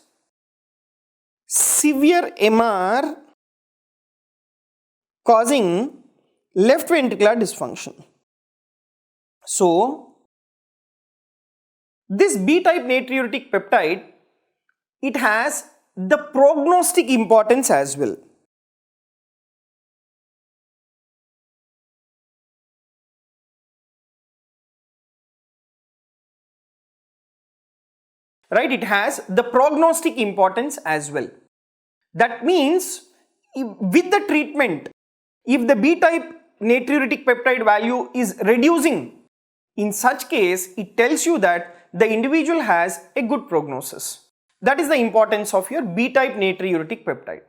severe MR causing left ventricular dysfunction. So this B-type natriuretic peptide, it has the prognostic importance as well. Right, it has the prognostic importance as well. That means with the treatment, if the B-type natriuretic peptide value is reducing, in such case it tells you that the individual has a good prognosis. That is the importance of your B-type natriuretic peptide.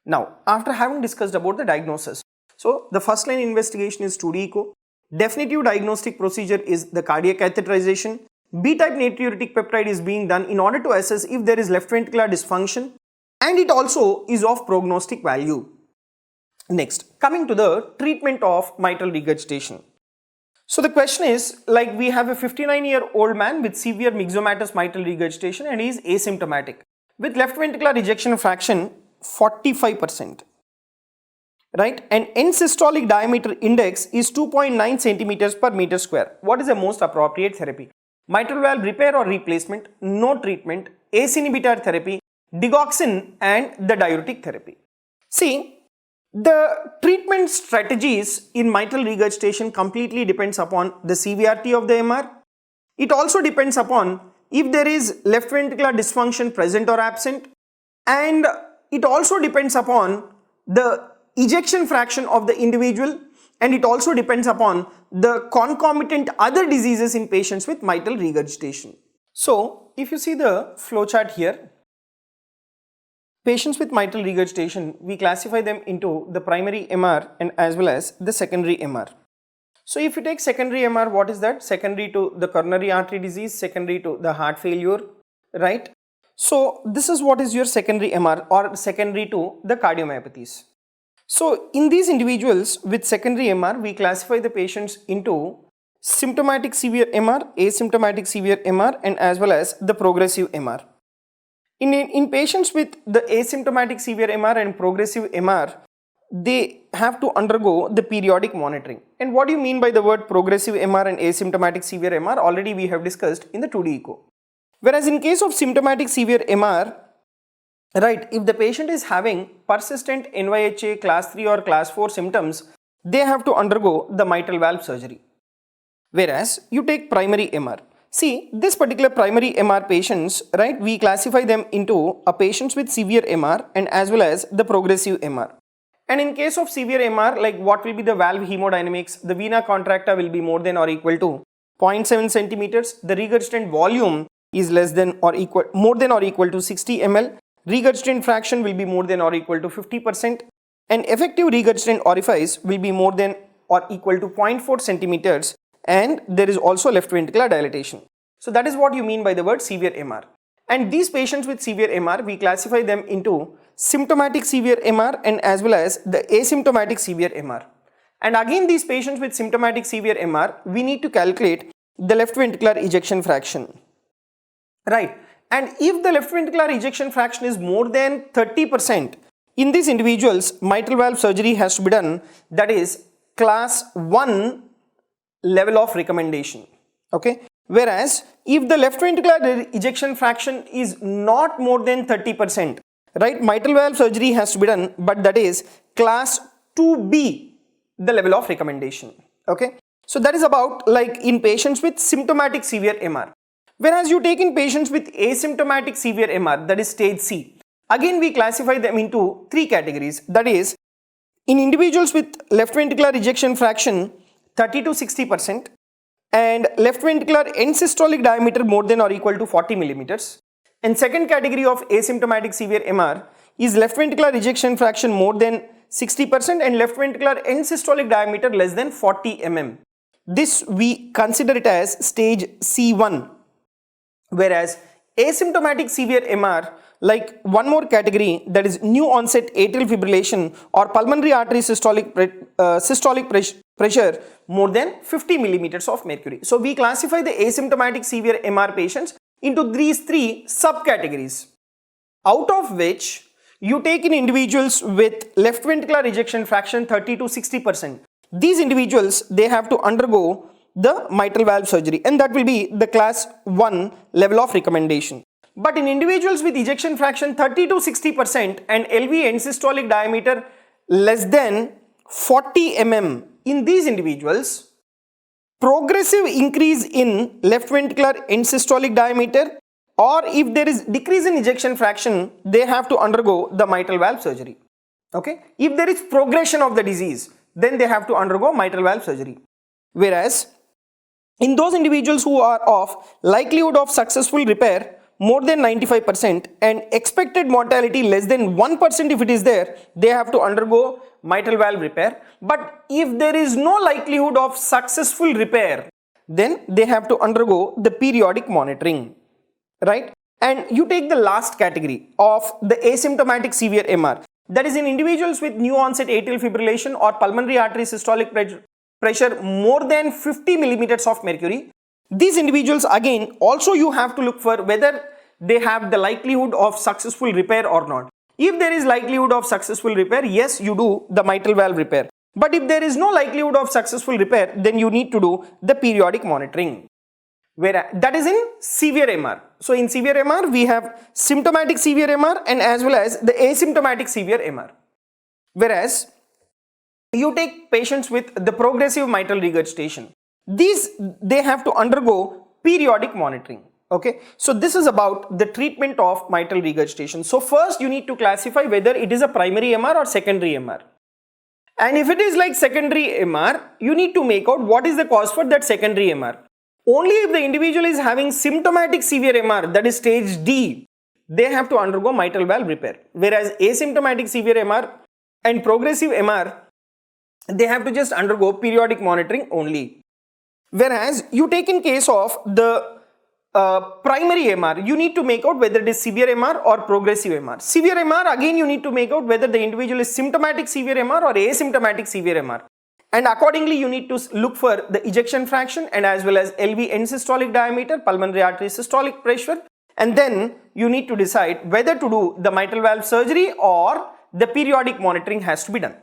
Now, after having discussed about the diagnosis, so the first line investigation is 2D echo. Definitive diagnostic procedure is the cardiac catheterization. B-type natriuretic peptide is being done in order to assess if there is left ventricular dysfunction, and it also is of prognostic value. Next, coming to the treatment of mitral regurgitation. So the question is, like, we have a 59-year-old man with severe myxomatous mitral regurgitation and he is asymptomatic with left ventricular ejection fraction 45%, right, and end systolic diameter index is 2.9 centimeters per meter square. What is the most appropriate therapy? Mitral valve repair or replacement, no treatment, ACE inhibitor therapy, digoxin, and the diuretic therapy. See, the treatment strategies in mitral regurgitation completely depends upon the severity of the MR. It also depends upon if there is left ventricular dysfunction present or absent, and it also depends upon the ejection fraction of the individual, and it also depends upon the concomitant other diseases in patients with mitral regurgitation. So, if you see the flowchart here, patients with mitral regurgitation, we classify them into the primary MR and as well as the secondary MR. So if you take secondary MR, what is that? Secondary to the coronary artery disease, secondary to the heart failure, right? So this is what is your secondary MR or secondary to the cardiomyopathies. So in these individuals with secondary MR, we classify the patients into symptomatic severe MR, asymptomatic severe MR, and as well as the progressive MR. In patients with the asymptomatic severe MR and progressive MR, they have to undergo the periodic monitoring. And what do you mean by the word progressive MR and asymptomatic severe MR? Already we have discussed in the 2D echo. Whereas in case of symptomatic severe MR, right, if the patient is having persistent NYHA class 3 or class 4 symptoms, they have to undergo the mitral valve surgery. Whereas you take primary MR. See, this particular primary MR patients, right, we classify them into a patients with severe MR and as well as the progressive MR. And in case of severe MR, like what will be the valve hemodynamics? The vena contracta will be more than or equal to 0.7 centimeters. The regurgitant volume is less than or equal, more than or equal to 60 ml. Regurgitant fraction will be more than or equal to 50%. And effective regurgitant orifice will be more than or equal to 0.4 centimeters. And there is also left ventricular dilatation. So that is what you mean by the word severe MR. And these patients with severe MR, we classify them into symptomatic severe MR and as well as the asymptomatic severe MR. And again, these patients with symptomatic severe MR, we need to calculate the left ventricular ejection fraction. Right. And if the left ventricular ejection fraction is more than 30%, in these individuals, mitral valve surgery has to be done. That is class 1 level of recommendation. Okay. Whereas if the left ventricular ejection fraction is not more than 30%, right, mitral valve surgery has to be done, but that is class 2B, the level of recommendation. Okay. So that is about like in patients with symptomatic severe MR. Whereas you take in patients with asymptomatic severe MR, that is stage C. Again, we classify them into 3 categories. That is, in individuals with left ventricular ejection fraction 30 to 60% and left ventricular end systolic diameter more than or equal to 40 millimeters. And second category of asymptomatic severe MR is left ventricular ejection fraction more than 60% and left ventricular end systolic diameter less than 40 mm. This we consider it as stage C1. Whereas asymptomatic severe MR, like one more category, that is new onset atrial fibrillation or pulmonary artery systolic pressure more than 50 millimeters of mercury. So we classify the asymptomatic severe MR patients into these 3 subcategories, out of which you take in individuals with left ventricular ejection fraction 30 to 60%. These individuals, they have to undergo the mitral valve surgery, and that will be the class 1 level of recommendation. But in individuals with ejection fraction 30 to 60% and LV end systolic diameter less than 40 mm, in these individuals, progressive increase in left ventricular end systolic diameter, or if there is decrease in ejection fraction, they have to undergo the mitral valve surgery. Okay, if there is progression of the disease, then they have to undergo mitral valve surgery. Whereas in those individuals who are of likelihood of successful repair more than 95% and expected mortality less than 1% if it is there, they have to undergo mitral valve repair. But if there is no likelihood of successful repair, then they have to undergo the periodic monitoring, right? And you take the last category of the asymptomatic severe MR, that is in individuals with new onset atrial fibrillation or pulmonary artery systolic pressure more than 50 millimeters of mercury. These individuals, again, also you have to look for whether they have the likelihood of successful repair or not. If there is likelihood of successful repair, yes, you do the mitral valve repair. But if there is no likelihood of successful repair, then you need to do the periodic monitoring. Where that is in severe MR. So in severe MR, we have symptomatic severe MR and as well as the asymptomatic severe MR. Whereas you take patients with the progressive mitral regurgitation. These, they have to undergo periodic monitoring. Okay, so this is about the treatment of mitral regurgitation. So first you need to classify whether it is a primary MR or secondary MR. And if it is like secondary MR, you need to make out what is the cause for that secondary MR. Only if the individual is having symptomatic severe MR, that is stage D, they have to undergo mitral valve repair. Whereas asymptomatic severe MR and progressive MR, they have to just undergo periodic monitoring only. Whereas you take in case of the primary MR, you need to make out whether it is severe MR or progressive MR. Severe MR, again you need to make out whether the individual is symptomatic severe MR or asymptomatic severe MR. And accordingly you need to look for the ejection fraction and as well as LV end systolic diameter, pulmonary artery systolic pressure, and then you need to decide whether to do the mitral valve surgery or the periodic monitoring has to be done.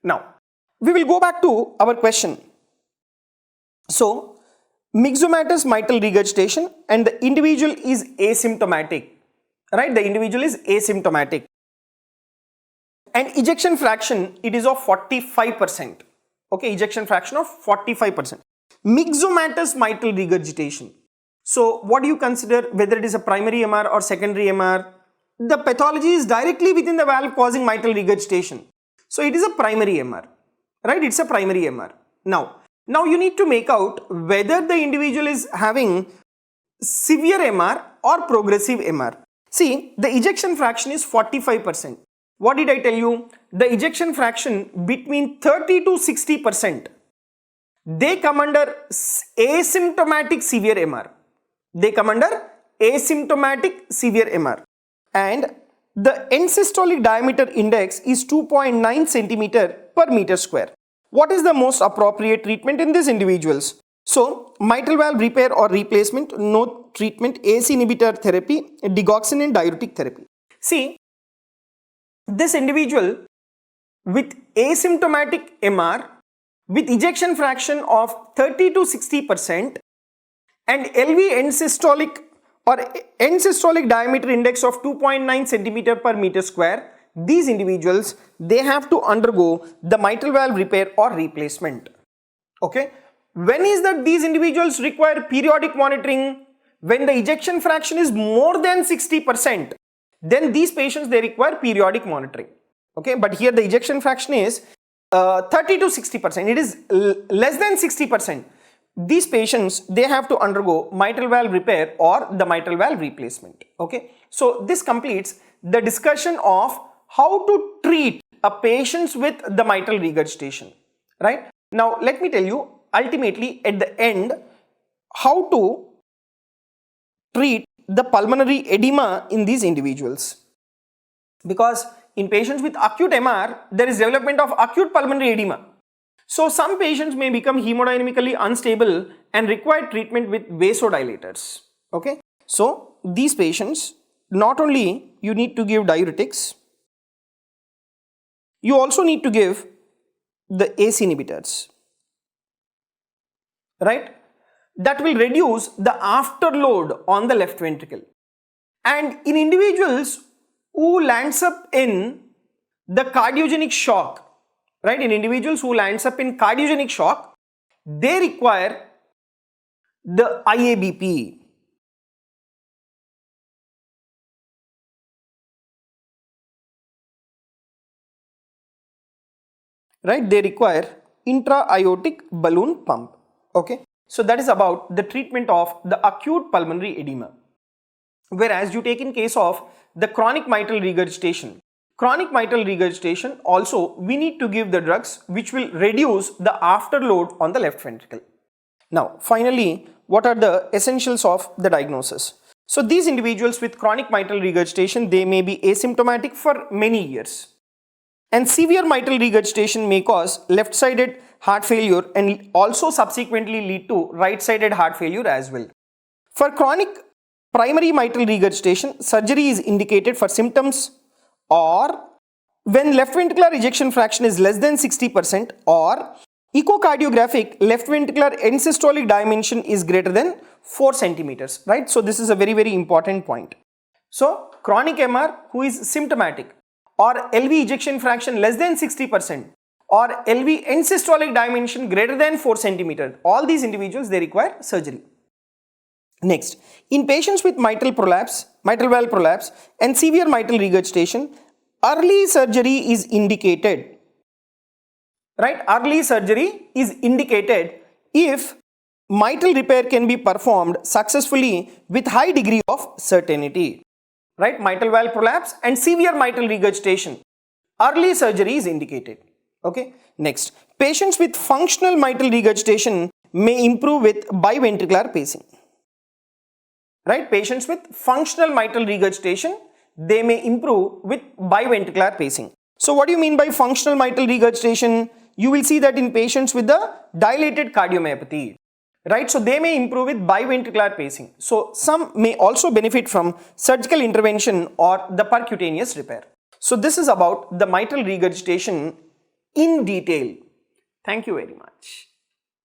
Now, we will go back to our question. So, myxomatous mitral regurgitation and the individual is asymptomatic, right? The individual is asymptomatic. And ejection fraction, it is of 45%. Okay, ejection fraction of 45%. Myxomatous mitral regurgitation. So, what do you consider whether it is a primary MR or secondary MR? The pathology is directly within the valve causing mitral regurgitation. So, it is a primary MR, right? It's a primary MR. Now you need to make out whether the individual is having severe MR or progressive MR. See, the ejection fraction is 45%. What did I tell you? The ejection fraction between 30 to 60%. They come under asymptomatic severe MR. They come under asymptomatic severe MR. And the end systolic diameter index is 2.9 centimeter per meter square. What is the most appropriate treatment in these individuals? So, mitral valve repair or replacement, no treatment, ACE inhibitor therapy, digoxin and diuretic therapy. See, this individual with asymptomatic MR with ejection fraction of 30 to 60% and LV end systolic or end systolic diameter index of 2.9 centimeter per meter square, these individuals, they have to undergo the mitral valve repair or replacement. Okay. When is that these individuals require periodic monitoring? When the ejection fraction is more than 60%, then these patients, they require periodic monitoring. Okay. But here the ejection fraction is 30 to 60%. It is less than 60%. These patients, they have to undergo mitral valve repair or the mitral valve replacement. Okay. So this completes the discussion of how to treat a patient with the mitral regurgitation, right? Now, let me tell you ultimately at the end how to treat the pulmonary edema in these individuals. Because in patients with acute MR, there is development of acute pulmonary edema. So, some patients may become hemodynamically unstable and require treatment with vasodilators. Okay. So, these patients, not only you need to give diuretics, you also need to give the ACE inhibitors, right? That will reduce the afterload on the left ventricle. And in individuals who lands up in the cardiogenic shock, right? In individuals who lands up in cardiogenic shock, they require the IABP. Right, they require intra-aortic balloon pump. Okay, so that is about the treatment of the acute pulmonary edema. Whereas you take in case of the chronic mitral regurgitation. Chronic mitral regurgitation also we need to give the drugs which will reduce the afterload on the left ventricle. Now, finally, what are the essentials of the diagnosis? So these individuals with chronic mitral regurgitation, they may be asymptomatic for many years. And severe mitral regurgitation may cause left-sided heart failure and also subsequently lead to right-sided heart failure as well. For chronic primary mitral regurgitation, surgery is indicated for symptoms or when left ventricular ejection fraction is less than 60% or echocardiographic left ventricular end systolic dimension is greater than 4 centimeters, right? So this is a very, very important point. So chronic MR who is symptomatic, or LV ejection fraction less than 60% or LV end systolic dimension greater than 4 centimeters, all these individuals, they require surgery. Next, in patients with mitral prolapse, mitral valve prolapse and severe mitral regurgitation, early surgery is indicated, right? Early surgery is indicated if mitral repair can be performed successfully with high degree of certainty. Right, mitral valve prolapse and severe mitral regurgitation, early surgery is indicated. Okay. Next, Patients with functional mitral regurgitation may improve with biventricular pacing. Right? Patients with functional mitral regurgitation, they may improve with biventricular pacing. So what do you mean by functional mitral regurgitation? You will see that in patients with the dilated cardiomyopathy. Right? So they may improve with biventricular pacing. So some may also benefit from surgical intervention or the percutaneous repair. So this is about the mitral regurgitation in detail. Thank you very much.